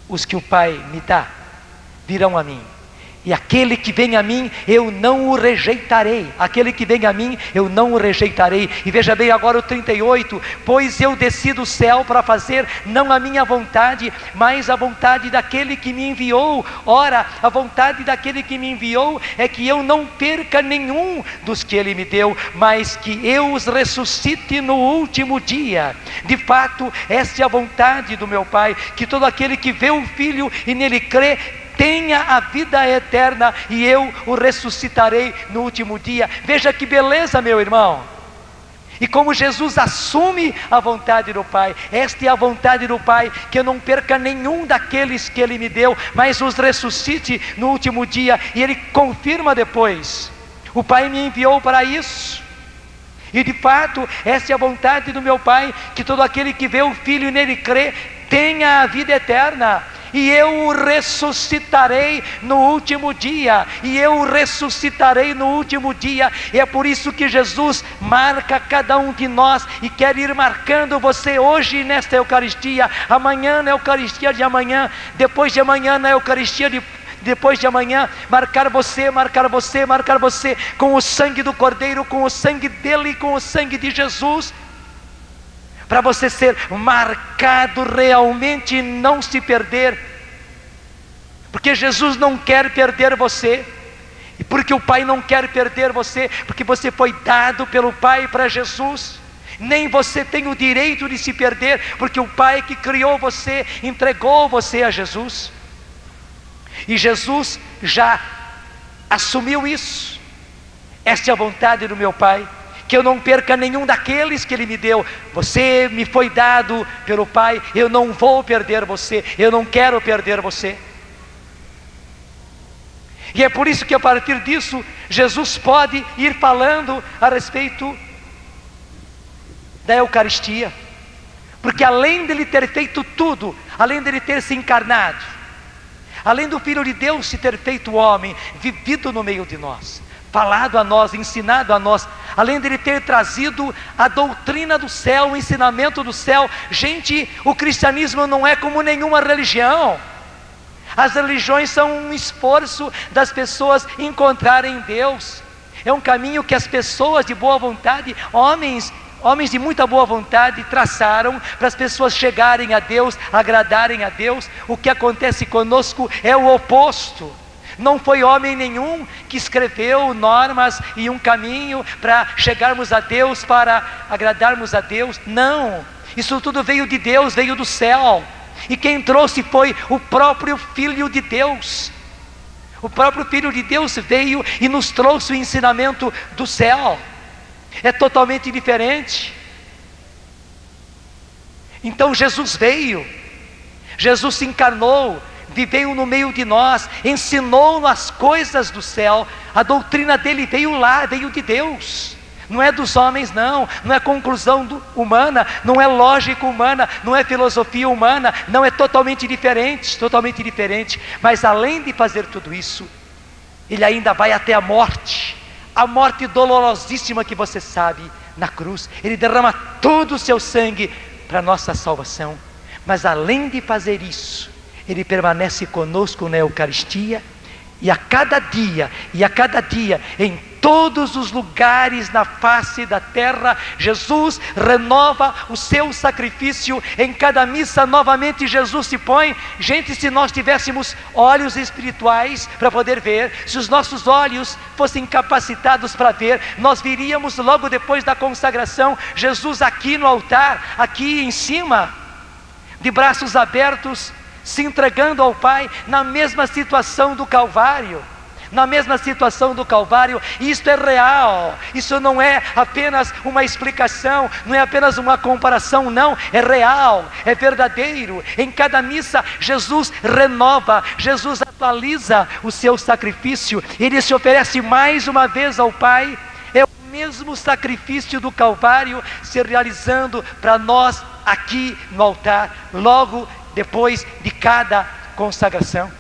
os que o Pai me dá virão a mim, e aquele que vem a mim, eu não o rejeitarei. Aquele que vem a mim, eu não o rejeitarei. E veja bem agora o 38. Pois eu desci do céu para fazer não a minha vontade, mas a vontade daquele que me enviou. Ora, a vontade daquele que me enviou é que eu não perca nenhum dos que ele me deu, mas que eu os ressuscite no último dia. De fato, esta é a vontade do meu Pai, que todo aquele que vê o Filho e nele crê, tenha a vida eterna, e eu o ressuscitarei no último dia. Veja que beleza, meu irmão. E como Jesus assume a vontade do Pai, esta é a vontade do Pai, que eu não perca nenhum daqueles que Ele me deu, mas os ressuscite no último dia. E Ele confirma depois: o Pai me enviou para isso. E de fato, essa é a vontade do meu Pai, que todo aquele que vê o Filho e nele crê, tenha a vida eterna. E eu o ressuscitarei no último dia. E eu o ressuscitarei no último dia. E é por isso que Jesus marca cada um de nós, e quer ir marcando você hoje nesta Eucaristia, amanhã na Eucaristia de amanhã, depois de amanhã na Eucaristia depois de amanhã, marcar você com o sangue do Cordeiro, com o sangue dele, com o sangue de Jesus, para você ser marcado realmente e não se perder, porque Jesus não quer perder você, e porque o Pai não quer perder você, porque você foi dado pelo Pai para Jesus. Nem você tem o direito de se perder, porque o Pai que criou você entregou você a Jesus, e Jesus já assumiu isso. Esta é a vontade do meu Pai, que eu não perca nenhum daqueles que Ele me deu. Você me foi dado pelo Pai, eu não vou perder você, eu não quero perder você. E é por isso que a partir disso, Jesus pode ir falando a respeito da Eucaristia, porque além dele ter feito tudo, além dele ter se encarnado, além do Filho de Deus se ter feito homem, vivido no meio de nós, falado a nós, ensinado a nós, além de ele ter trazido a doutrina do céu, o ensinamento do céu. Gente, o cristianismo não é como nenhuma religião. As religiões são um esforço das pessoas encontrarem Deus. É um caminho que as pessoas de boa vontade, homens homens de muita boa vontade, traçaram para as pessoas chegarem a Deus, agradarem a Deus. O que acontece conosco é o oposto. Não foi homem nenhum que escreveu normas e um caminho para chegarmos a Deus, para agradarmos a Deus. Não, isso tudo veio de Deus, veio do céu. E quem trouxe foi o próprio Filho de Deus. O próprio Filho de Deus veio e nos trouxe o ensinamento do céu. É totalmente diferente. Então Jesus veio, Jesus se encarnou, viveu no meio de nós, ensinou as coisas do céu. A doutrina dele veio lá, veio de Deus. Não é dos homens, não é conclusão humana, não é lógica humana, não é filosofia humana, não, é totalmente diferente, totalmente diferente. Mas além de fazer tudo isso, ele ainda vai até a morte dolorosíssima que você sabe, na cruz. Ele derrama todo o seu sangue para a nossa salvação. Mas além de fazer isso, ele permanece conosco na Eucaristia, e a cada dia, em todos os lugares na face da terra, Jesus renova o seu sacrifício. Em cada missa novamente Jesus se põe. Gente, se nós tivéssemos olhos espirituais para poder ver, se os nossos olhos fossem capacitados para ver, nós viríamos logo depois da consagração, Jesus aqui no altar, aqui em cima, de braços abertos, se entregando ao Pai, na mesma situação do Calvário. Isto é real, isso não é apenas uma explicação, não é apenas uma comparação, não, é real, é verdadeiro. Em cada missa Jesus renova, Jesus atualiza o seu sacrifício, ele se oferece mais uma vez ao Pai. É o mesmo sacrifício do Calvário se realizando para nós aqui no altar, logo depois de cada consagração.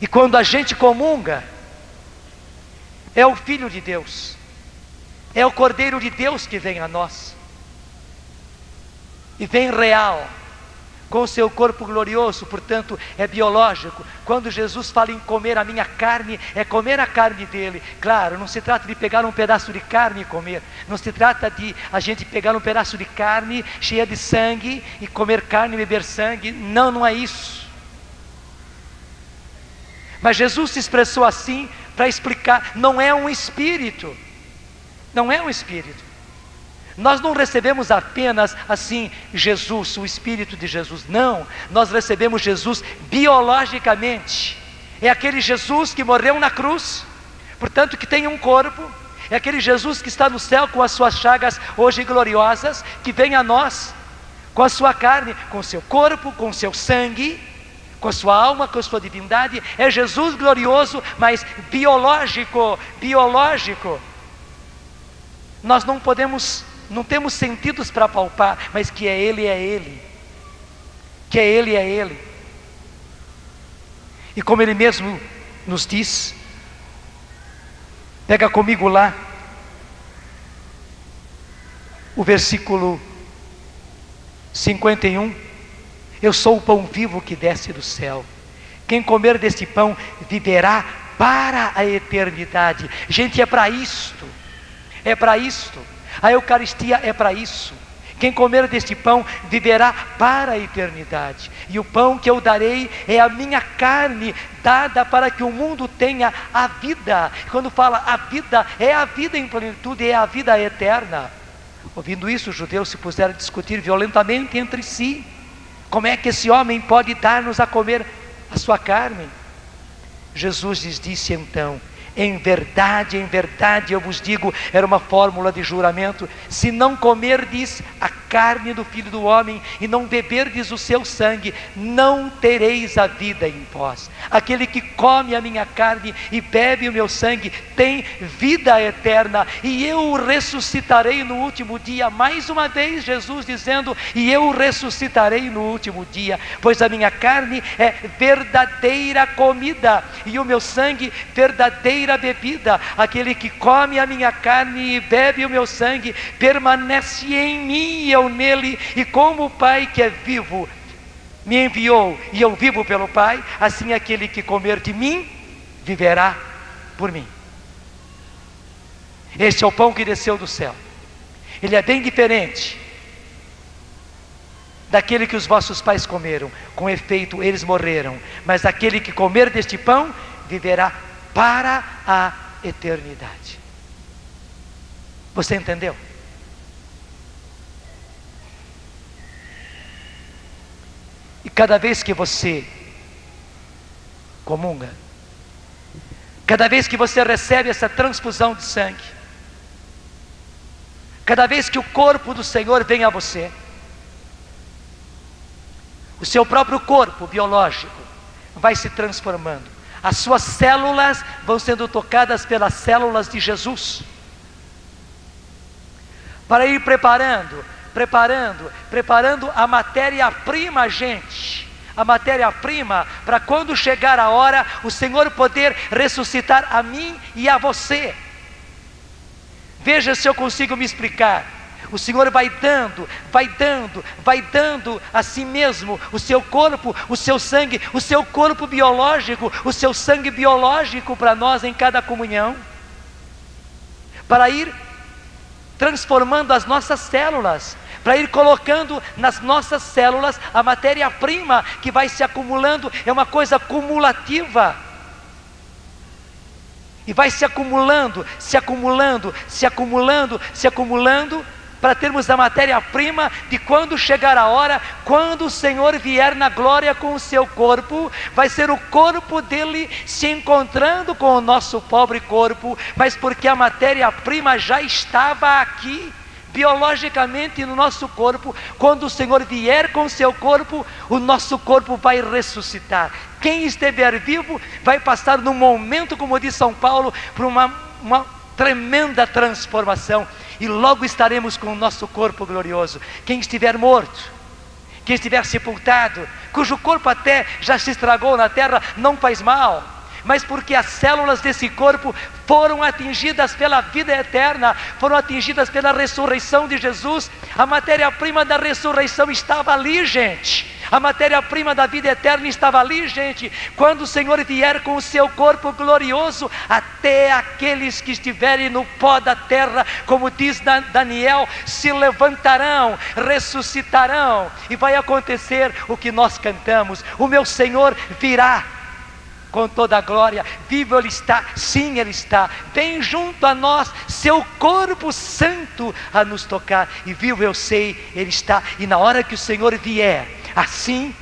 E quando a gente comunga, é o Filho de Deus, é o Cordeiro de Deus que vem a nós, e vem real, com o seu corpo glorioso, portanto é biológico. Quando Jesus fala em comer a minha carne, é comer a carne dele. Claro, não se trata de pegar um pedaço de carne e comer, não se trata de a gente pegar um pedaço de carne cheia de sangue e comer carne e beber sangue, não é isso. Mas Jesus se expressou assim para explicar, não é um espírito. Nós não recebemos apenas assim Jesus, o Espírito de Jesus, não. Nós recebemos Jesus biologicamente. É aquele Jesus que morreu na cruz, portanto que tem um corpo. É aquele Jesus que está no céu com as suas chagas hoje gloriosas, que vem a nós com a sua carne, com o seu corpo, com o seu sangue, com a sua alma, com a sua divindade. É Jesus glorioso, mas biológico. Nós não temos sentidos para palpar, mas que é Ele, que é Ele. E como Ele mesmo nos diz, pega comigo lá, o versículo 51, eu sou o pão vivo que desce do céu, quem comer desse pão viverá para a eternidade. Gente, é para isto, a Eucaristia é para isso. Quem comer deste pão viverá para a eternidade. E o pão que eu darei é a minha carne, dada para que o mundo tenha a vida. Quando fala a vida, é a vida em plenitude, é a vida eterna. Ouvindo isso, os judeus se puseram a discutir violentamente entre si. Como é que esse homem pode dar-nos a comer a sua carne? Jesus lhes disse então: em verdade eu vos digo, era uma fórmula de juramento, se não comerdes a carne do Filho do Homem e não beberdes o seu sangue, não tereis a vida em vós. Aquele que come a minha carne e bebe o meu sangue tem vida eterna, e eu o ressuscitarei no último dia. Mais uma vez Jesus dizendo: e eu o ressuscitarei no último dia, pois a minha carne é verdadeira comida e o meu sangue verdadeira bebida. Aquele que come a minha carne e bebe o meu sangue permanece em mim e eu nele, e como o Pai que é vivo me enviou e eu vivo pelo Pai, assim aquele que comer de mim viverá por mim. Este é o pão que desceu do céu. Ele é bem diferente daquele que os vossos pais comeram. Com efeito, eles morreram. Mas aquele que comer deste pão viverá para a eternidade. Você entendeu? E cada vez que você comunga, cada vez que você recebe essa transfusão de sangue, cada vez que o corpo do Senhor vem a você, o seu próprio corpo biológico vai se transformando. As suas células vão sendo tocadas pelas células de Jesus, para ir preparando a matéria-prima, gente. A matéria-prima para quando chegar a hora, o Senhor poder ressuscitar a mim e a você. Veja se eu consigo me explicar. O Senhor vai dando a si mesmo o seu corpo, o seu sangue, o seu corpo biológico, o seu sangue biológico para nós em cada comunhão, para ir transformando as nossas células, para ir colocando nas nossas células a matéria-prima que vai se acumulando. É uma coisa cumulativa, e vai se acumulando, para termos a matéria-prima de quando chegar a hora, quando o Senhor vier na glória com o seu corpo, vai ser o corpo dele se encontrando com o nosso pobre corpo, mas porque a matéria-prima já estava aqui, biologicamente no nosso corpo. Quando o Senhor vier com o seu corpo, o nosso corpo vai ressuscitar. Quem estiver vivo vai passar num momento, como diz São Paulo, por uma tremenda transformação, e logo estaremos com o nosso corpo glorioso. Quem estiver morto, quem estiver sepultado, cujo corpo até já se estragou na terra, não faz mal, mas porque as células desse corpo foram atingidas pela vida eterna, foram atingidas pela ressurreição de Jesus. A matéria-prima da ressurreição estava ali, gente. A matéria-prima da vida eterna estava ali, gente. Quando o Senhor vier com o seu corpo glorioso, até aqueles que estiverem no pó da terra, como diz Daniel, se levantarão, ressuscitarão, e vai acontecer o que nós cantamos: o meu Senhor virá com toda a glória. Vivo Ele está, sim Ele está, bem junto a nós, seu corpo santo a nos tocar, e vivo eu sei, Ele está. E na hora que o Senhor vier, assim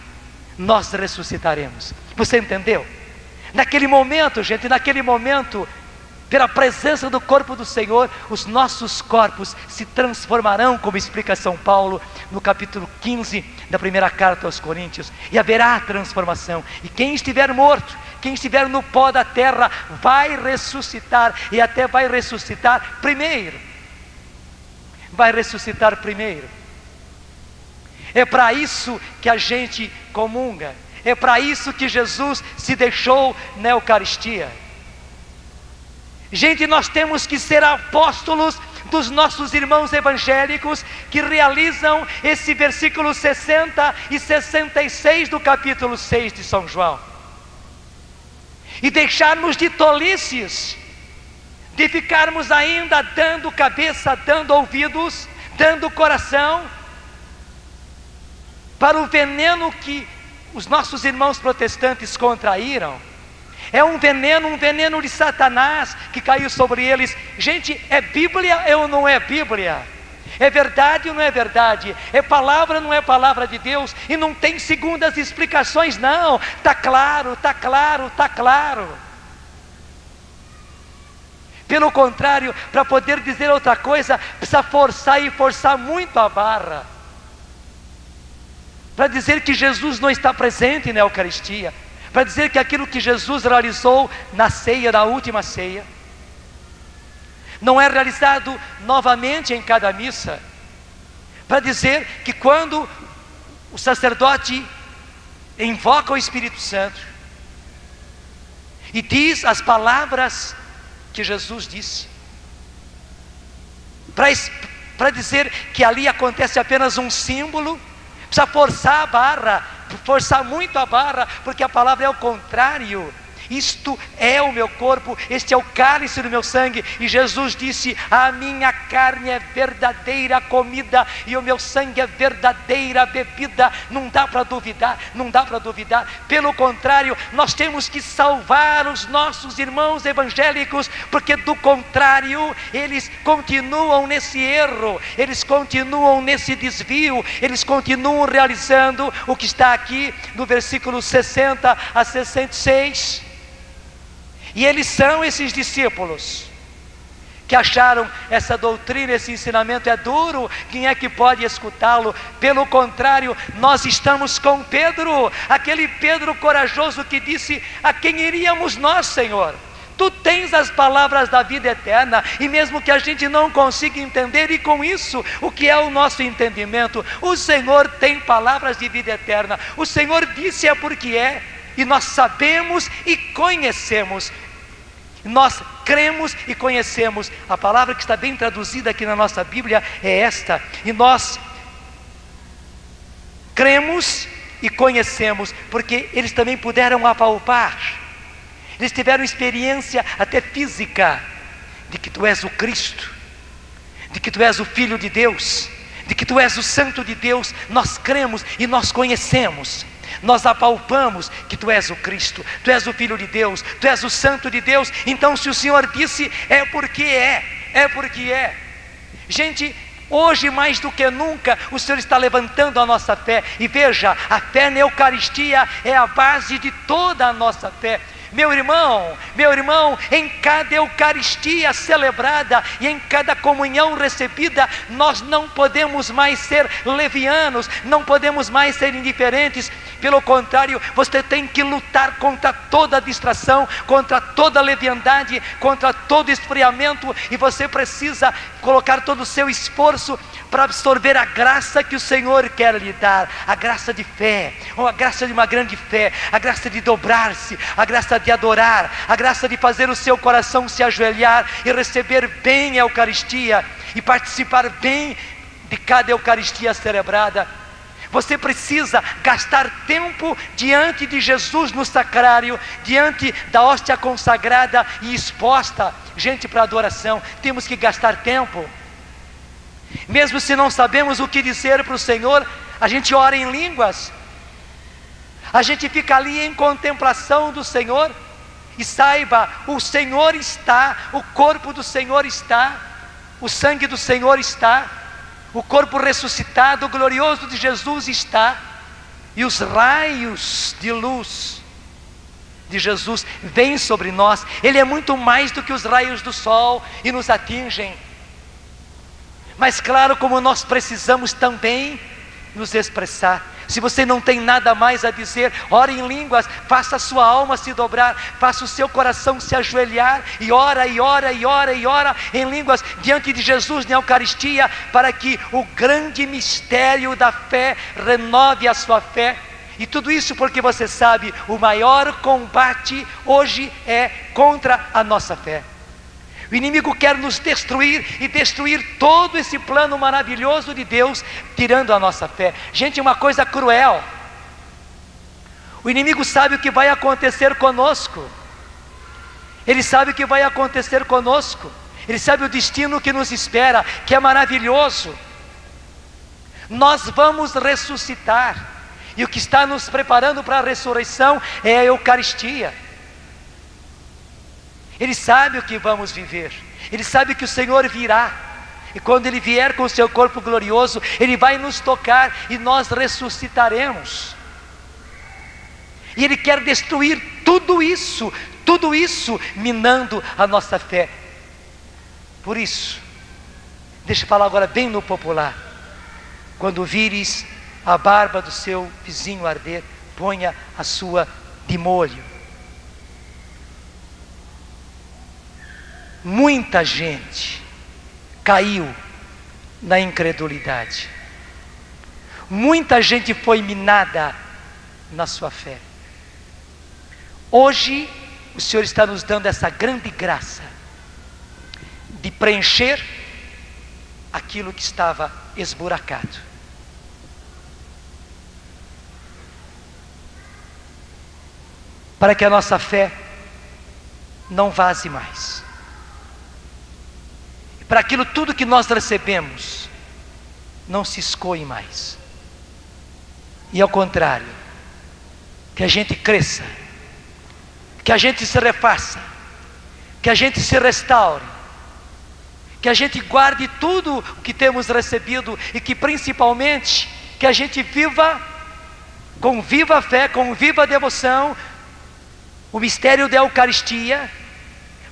nós ressuscitaremos. Você entendeu? Naquele momento, gente, pela presença do corpo do Senhor, os nossos corpos se transformarão, como explica São Paulo no capítulo 15 da primeira carta aos Coríntios, e haverá transformação. E quem estiver morto, quem estiver no pó da terra, vai ressuscitar, e até vai ressuscitar primeiro. É para isso que a gente comunga, é para isso que Jesus se deixou na Eucaristia. Gente, nós temos que ser apóstolos dos nossos irmãos evangélicos, que realizam esse versículo 60 e 66 do capítulo 6 de São João, e deixarmos de tolices, de ficarmos ainda dando cabeça, dando ouvidos, dando coração para o veneno que os nossos irmãos protestantes contraíram. É um veneno de Satanás que caiu sobre eles. Gente, é Bíblia ou não é Bíblia? É verdade ou não é verdade? É palavra ou não é palavra de Deus? E não tem segundas explicações, não. Está claro. Pelo contrário, para poder dizer outra coisa, precisa forçar muito a barra, para dizer que Jesus não está presente na Eucaristia, para dizer que aquilo que Jesus realizou na ceia, na última ceia, não é realizado novamente em cada missa, para dizer que quando o sacerdote invoca o Espírito Santo e diz as palavras que Jesus disse, para dizer que ali acontece apenas um símbolo, precisa forçar muito a barra, porque a palavra é o contrário. isto é o meu corpo, este é o cálice do meu sangue. E Jesus disse: a minha carne é verdadeira comida e o meu sangue é verdadeira bebida. Não dá para duvidar, não dá para duvidar. Pelo contrário, nós temos que salvar os nossos irmãos evangélicos, porque do contrário, eles continuam nesse erro, eles continuam nesse desvio, eles continuam realizando o que está aqui no versículo 60 a 66. E eles são esses discípulos que acharam essa doutrina, esse ensinamento é duro, quem é que pode escutá-lo? Pelo contrário, nós estamos com Pedro, aquele Pedro corajoso que disse: a quem iríamos nós, Senhor? Tu tens as palavras da vida eterna. E mesmo que a gente não consiga entender, e com isso, o que é o nosso entendimento? O Senhor tem palavras de vida eterna. O Senhor disse é porque é. E nós sabemos e conhecemos. Nós cremos e conhecemos. A palavra que está bem traduzida aqui na nossa Bíblia é esta. E nós cremos e conhecemos, porque eles também puderam apalpar. Eles tiveram experiência até física de que tu és o Cristo, de que tu és o Filho de Deus, de que tu és o Santo de Deus. Nós cremos e nós conhecemos. Nós apalpamos que tu és o Cristo, tu és o Filho de Deus, tu és o Santo de Deus. Então se o Senhor disse, é porque é porque é. Gente, hoje mais do que nunca o Senhor está levantando a nossa fé. E veja, a fé na Eucaristia é a base de toda a nossa fé. Meu irmão, em cada Eucaristia celebrada e em cada comunhão recebida, nós não podemos mais ser levianos, não podemos mais ser indiferentes. Pelo contrário, você tem que lutar contra toda distração, contra toda leviandade, contra todo esfriamento, e você precisa colocar todo o seu esforço para absorver a graça que o Senhor quer lhe dar, a graça de fé, ou a graça de uma grande fé, a graça de dobrar-se, a graça de adorar, a graça de fazer o seu coração se ajoelhar e receber bem a Eucaristia e participar bem de cada Eucaristia celebrada. Você precisa gastar tempo diante de Jesus no sacrário, diante da hóstia consagrada e exposta. Gente, para adoração, temos que gastar tempo. Mesmo se não sabemos o que dizer para o Senhor, a gente ora em línguas. A gente fica ali em contemplação do Senhor. E saiba, o Senhor está, o corpo do Senhor está, o sangue do Senhor está, o corpo ressuscitado, glorioso de Jesus está, e os raios de luz de Jesus vêm sobre nós. Ele é muito mais do que os raios do sol e nos atingem. Mas claro, como nós precisamos também nos expressar. Se você não tem nada mais a dizer, ore em línguas, faça a sua alma se dobrar, faça o seu coração se ajoelhar, e ora, e ora, e ora, e ora em línguas diante de Jesus na Eucaristia, para que o grande mistério da fé renove a sua fé. E tudo isso porque você sabe, o maior combate hoje é contra a nossa fé. O inimigo quer nos destruir e destruir todo esse plano maravilhoso de Deus, tirando a nossa fé. Gente, é uma coisa cruel. O inimigo sabe o que vai acontecer conosco. Ele sabe o que vai acontecer conosco. Ele sabe o destino que nos espera, que é maravilhoso. Nós vamos ressuscitar. E o que está nos preparando para a ressurreição é a Eucaristia. Ele sabe o que vamos viver. Ele sabe que o Senhor virá. E quando Ele vier com o seu corpo glorioso, Ele vai nos tocar e nós ressuscitaremos. E Ele quer destruir tudo isso minando a nossa fé. Por isso, deixa eu falar agora bem no popular. Quando vires a barba do seu vizinho arder, ponha a sua de molho. Muita gente caiu na incredulidade. Muita gente foi minada na sua fé. Hoje, o Senhor está nos dando essa grande graça de preencher aquilo que estava esburacado. Para que a nossa fé não vaze mais. E para aquilo tudo que nós recebemos, não se escoe mais. E ao contrário, que a gente cresça, que a gente se refaça, que a gente se restaure, que a gente guarde tudo o que temos recebido e que principalmente que a gente viva com viva fé, com viva devoção, o mistério da Eucaristia,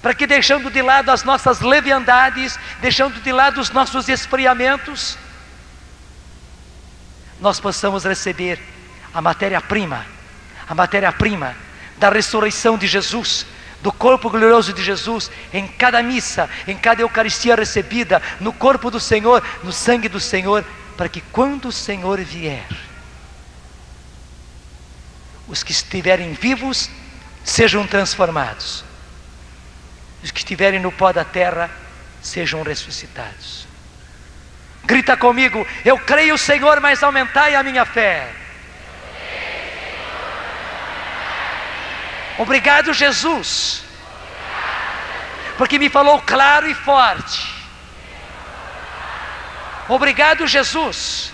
para que deixando de lado as nossas leviandades, deixando de lado os nossos esfriamentos, nós possamos receber a matéria-prima da ressurreição de Jesus, do corpo glorioso de Jesus, em cada missa, em cada Eucaristia recebida, no corpo do Senhor, no sangue do Senhor, para que quando o Senhor vier, os que estiverem vivos sejam transformados, os que estiverem no pó da terra sejam ressuscitados. Grita comigo: eu creio, Senhor, mas aumentai a minha fé. Obrigado, Jesus, porque me falou claro e forte. Obrigado, Jesus,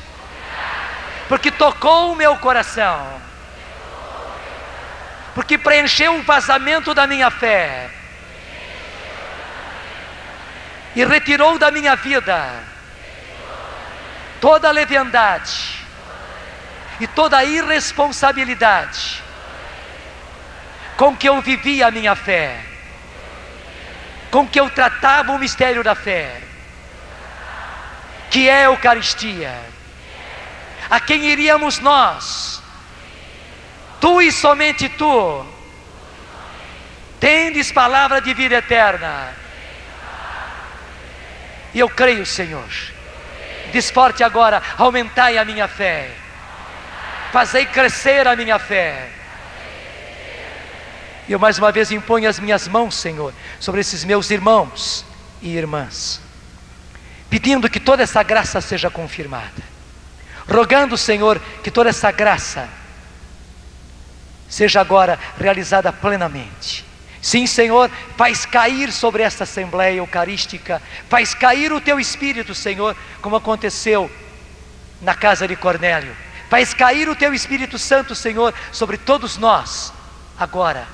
porque tocou o meu coração, porque preencheu o vazamento da minha fé e retirou da minha vida toda a leviandade e toda a irresponsabilidade com que eu vivia a minha fé, com que eu tratava o mistério da fé, que é a Eucaristia. A quem iríamos nós? Tu e somente tu tendes palavra de vida eterna. E eu creio, Senhor. Diz forte agora: aumentai a minha fé, fazei crescer a minha fé. E eu mais uma vez imponho as minhas mãos, Senhor, sobre esses meus irmãos e irmãs, pedindo que toda essa graça seja confirmada, rogando, Senhor, que toda essa graça seja agora realizada plenamente. Sim, Senhor, faz cair sobre esta Assembleia Eucarística, faz cair o Teu Espírito, Senhor, como aconteceu na casa de Cornélio. Faz cair o Teu Espírito Santo, Senhor, sobre todos nós, agora,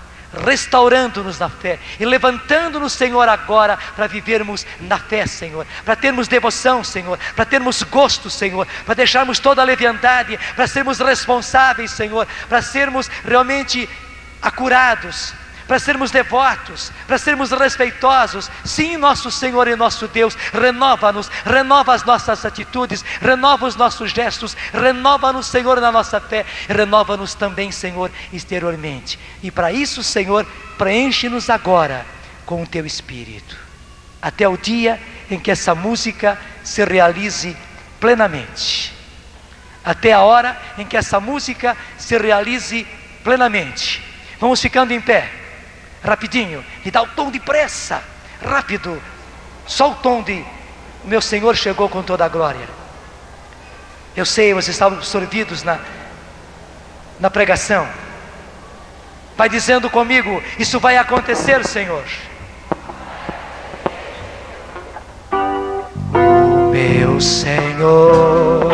restaurando-nos na fé e levantando-nos, Senhor, agora para vivermos na fé, Senhor, para termos devoção, Senhor, para termos gosto, Senhor, para deixarmos toda a leviandade, para sermos responsáveis, Senhor, para sermos realmente acurados, para sermos devotos, para sermos respeitosos. Sim, nosso Senhor e nosso Deus, renova-nos, renova as nossas atitudes, renova os nossos gestos, renova-nos, Senhor, na nossa fé, renova-nos também, Senhor, exteriormente. E para isso, Senhor, preenche-nos agora com o Teu Espírito, até o dia em que essa música se realize plenamente, até a hora em que essa música se realize plenamente. Vamos ficando em pé. Rapidinho, me dá o tom de pressa, rápido, só o tom de: o meu Senhor chegou com toda a glória. Eu sei, vocês estavam absorvidos na pregação. Vai dizendo comigo: isso vai acontecer, Senhor. O meu Senhor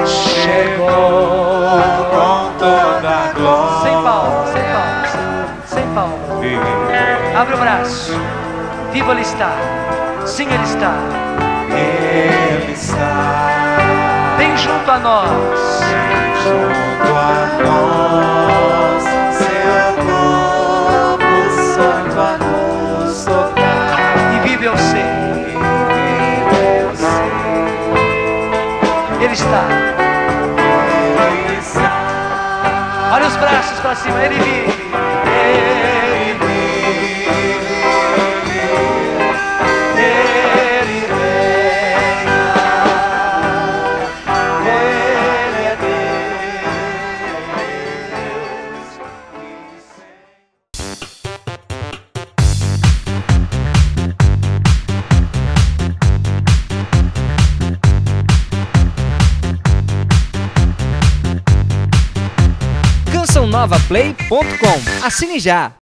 chegou com toda a glória. Sem palmas, sem palmas, sem palmas. Abre o braço. Vivo Ele está. Sim, Ele está. Ele está bem junto a nós. bem junto a nós. Seu corpo santo a nos tocar. E vive eu sei. Ele está. Ele está. Olha os braços para cima. Ele vive. cançãonovaplay.com. Assine já!